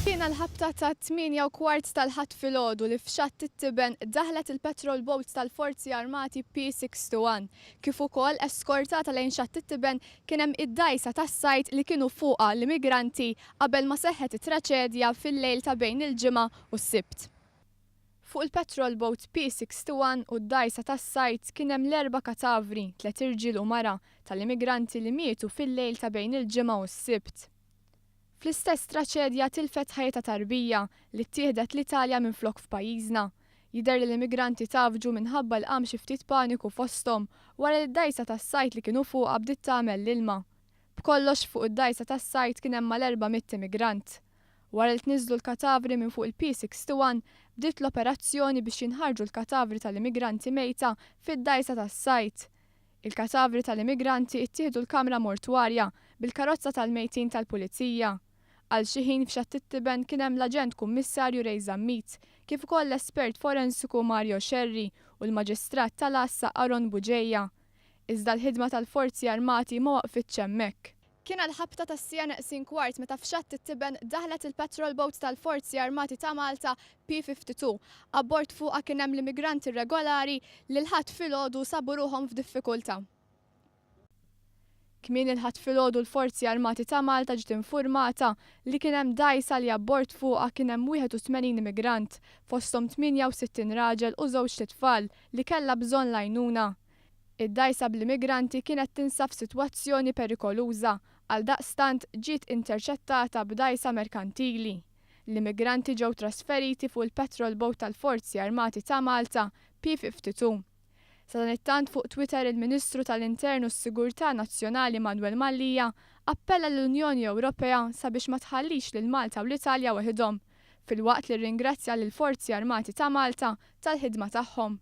Jiena l-ħabta ta' 8:15 tal-ħadd filgħodu li f'Xatt it-Tiben daħlet il-patrol boat tal-Forzi Armati P61 kif ukoll eskortata lejn Xatt it-Tiben kien hemm id-dgħajsa tas-sajt li kienu fuqha l-immigranti qabel ma seħħet it-traċedja fil-lejl ta' bejn il-ġimgħa u s-Sibt. Fuq il-patrol boat P61 u d-dgħajsa tas-sajt kien hemm l-4 katavri, 3 irġiel u mara tal-immigranti li mietu fil-lejl ta' bejn il-ġimgħa u s-Sibt. Fl-istess traċedja tilfet ħajja tarbija li ttieħdet l-Italja minflok f'pajjiżna. Jidher li l-immigranti tafġu minħabba l-qam xi ftit paniku fosthom wara li d-dgħajsa tas-sajt li kienu fuqha bdiet tagħmel l-ilma. B'kollox fuq id-dgħajsa tas-sajt kien hemm mal-400 immigrant. Wara li tniżlu l-katavri minn fuq il-P61 bdiet l-operazzjoni biex jinħarġu l-katavri tal-immigranti mejta fid-dgħajsa tas-sajt. Il-katavri tal-immigranti ttieħdu l-kamra mortwarja bil-karozza tal-mejtin tal-pulizija. Għal xi ħin f'Xatt it-Tiben kien hemm l-Aġent Kummissarju Ray Zammit, kif ukoll l-espert forensiku Mario Scerri u l-Maġistrat tal-Assa Aron Buġejja. Iżda l-ħidma tal-Forzi Armati ma waqfitx hemmhekk. Kien l-ħabta tas-sija neqsin kwart meta f'Xatt it-Tiben daħlet il-patrol boat tal-Forzi Armati ta' Malta P52. Abbord fuqha kien hemm l-immigranti regolari li l-ħadd filgħodu sabu ruhom f'diffikultà. Kmien il-ħadd filgħodu l-Forzi Armati ta' Malta ġiet infurmata li kien hemm dgħajsa li abbord fuqha kien hemm 81 immigrant, fosthom 68 raġel u 2 tfal li kellha bżonn l-għajnuna. Id-dgħajsa bl-immigranti kienet tinsab f'sitwazzjoni perikoluża għaldaqstant ġiet interċettata b'dgħajsa merkantili. L-immigranti ġew trasferiti fuq il-patrol boat tal-Forzi Armati ta' Malta P52. Sa dan it-tant fuq Twitter il-Ministru tal-Internu u s-Sigurtà Nazzjonali Manuel Mallija appella l-Unjoni Ewropea sabiex ma tħallix lil Malta u l-Italja waħedhom, filwaqt li rringrazzja lill Forzi Armati ta' Malta tal-ħidma tagħhom.